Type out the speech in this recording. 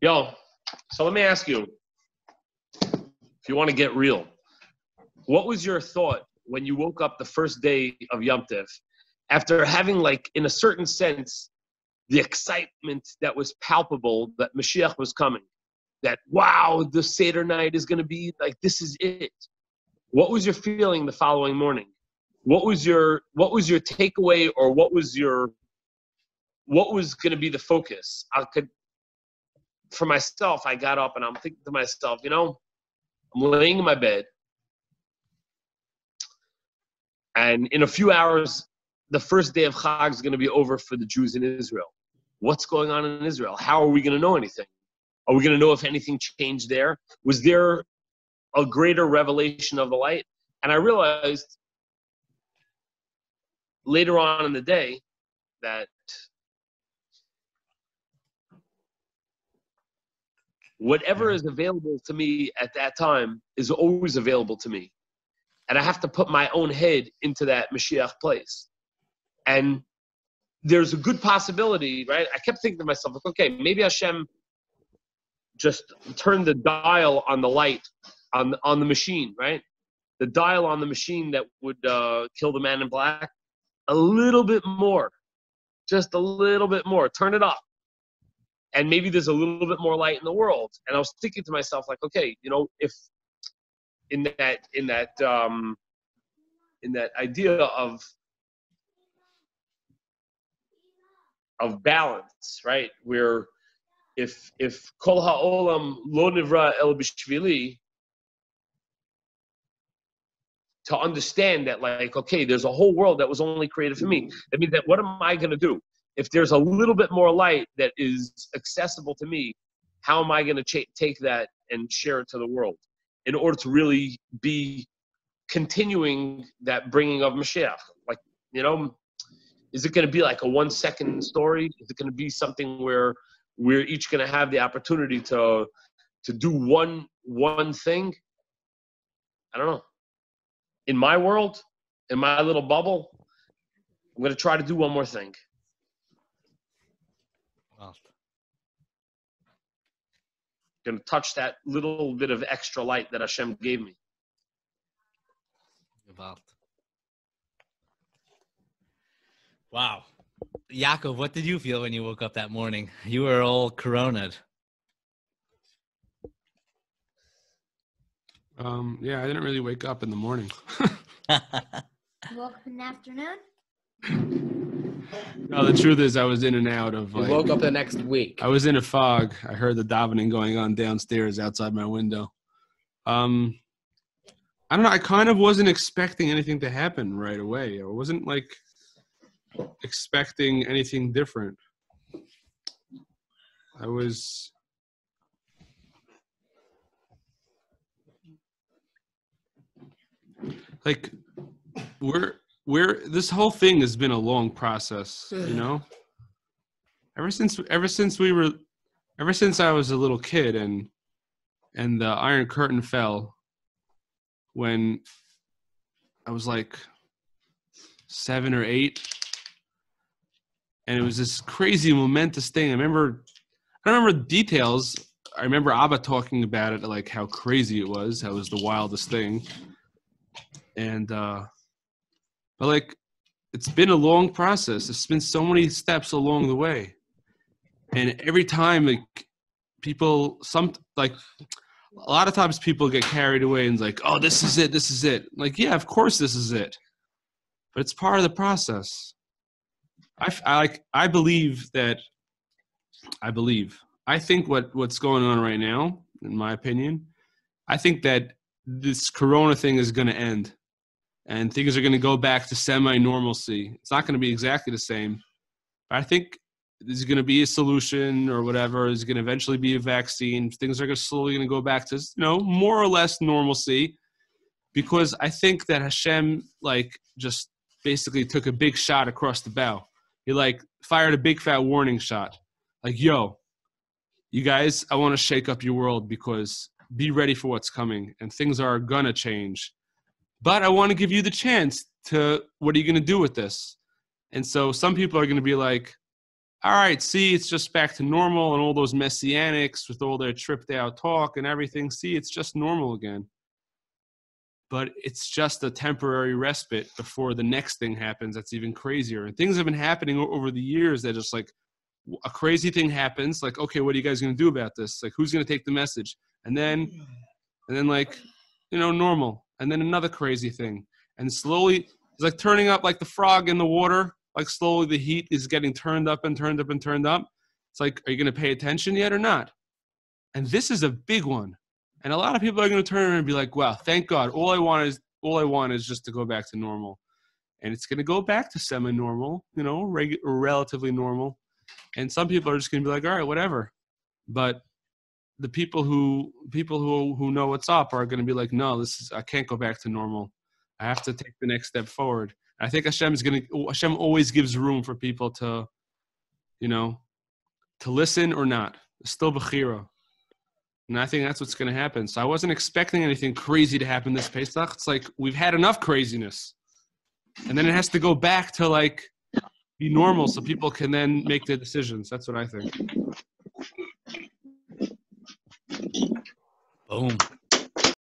Yo, so let me ask you, if you want to get real, what was your thought when you woke up the first day of Yom Tov after having, like, in a certain sense, the excitement that was palpable that Mashiach was coming? That, wow, the Seder night is going to be like, this is it. What was your feeling the following morning? What was your takeaway, or what was going to be the focus? For myself, I got up and I'm thinking to myself, I'm laying in my bed, and in a few hours, the first day of Chag is going to be over for the Jews in Israel. What's going on in Israel? How are we going to know anything? Are we going to know if anything changed there? Was there a greater revelation of the light? And I realized later on in the day that whatever is available to me at that time is always available to me. And I have to put my own head into that Mashiach place. And there's a good possibility, right? I kept thinking to myself, like, okay, maybe Hashem just turned the dial on the light on the machine, right? The dial on the machine that would kill the man in black a little bit more, just a little bit more. Turn it up. And maybe there's a little bit more light in the world. And I was thinking to myself, like, okay, if in that idea of balance, right? Where if kol ha'olam lo nivra el b'shvili, to understand that, like, okay, there's a whole world that was only created for me. That means that what am I going to do? If there's a little bit more light that is accessible to me, how am I going to take that and share it to the world in order to really be continuing that bringing of Mashiach? Like, is it going to be like a 1 second story? Is it going to be something where we're each going to have the opportunity to do one thing? I don't know. In my world, in my little bubble, I'm going to try to do one more thing. Wow. Going to touch that little bit of extra light that Hashem gave me. Wow. Yaakov, what did you feel when you woke up that morning? You were all corona'd. Yeah, I didn't really wake up in the morning. Woke up in the afternoon? No, the truth is I was in and out of, You woke up the next week. I was in a fog. I heard the davening going on downstairs outside my window. I don't know. I kind of wasn't expecting anything to happen right away. I wasn't like expecting anything different. I was like, this whole thing has been a long process, ever since I was a little kid and the Iron Curtain fell when I was like 7 or 8. And it was this crazy momentous thing. I don't remember details. I remember Abba talking about it, like how crazy it was, how it was the wildest thing. And, but like, it's been a long process. It's been so many steps along the way. And every time, like, a lot of times people get carried away and like, oh, this is it. Like, yeah, of course this is it. But it's part of the process. I think what's going on right now, in my opinion, I think that this Corona thing is going to end. And things are going to go back to semi-normalcy. It's not going to be exactly the same. But I think there's going to be a solution or whatever. There's going to eventually be a vaccine. Things are slowly going to go back to, more or less normalcy. Because I think that Hashem, just basically took a big shot across the bow. He, fired a big fat warning shot. Like, yo, you guys, I want to shake up your world because be ready for what's coming. And things are going to change. But I want to give you the chance to, what are you going to do with this? And so some people are going to be like, all right, see, it's just back to normal, and all those messianics with all their tripped out talk and everything, see, it's just normal again. But it's just a temporary respite before the next thing happens that's even crazier. And things have been happening over the years that just like a crazy thing happens, like, okay, what are you guys going to do about this? Like, who's going to take the message? And then like, normal. And then another crazy thing. And slowly, it's like turning up like the frog in the water. Like slowly the heat is getting turned up and turned up and turned up. It's like, are you going to pay attention yet or not? And this is a big one. And a lot of people are going to turn around and be like, wow, thank God. All I want is just to go back to normal. And it's going to go back to semi-normal, relatively normal. And some people are just going to be like, all right, whatever. But the people who know what's up are going to be like, no, I can't go back to normal. I have to take the next step forward. I think Hashem always gives room for people to, to listen or not. It's still bechira. And I think that's what's going to happen. So I wasn't expecting anything crazy to happen this Pesach. It's like we've had enough craziness. And then it has to go back to like be normal so people can then make their decisions. That's what I think. Boom.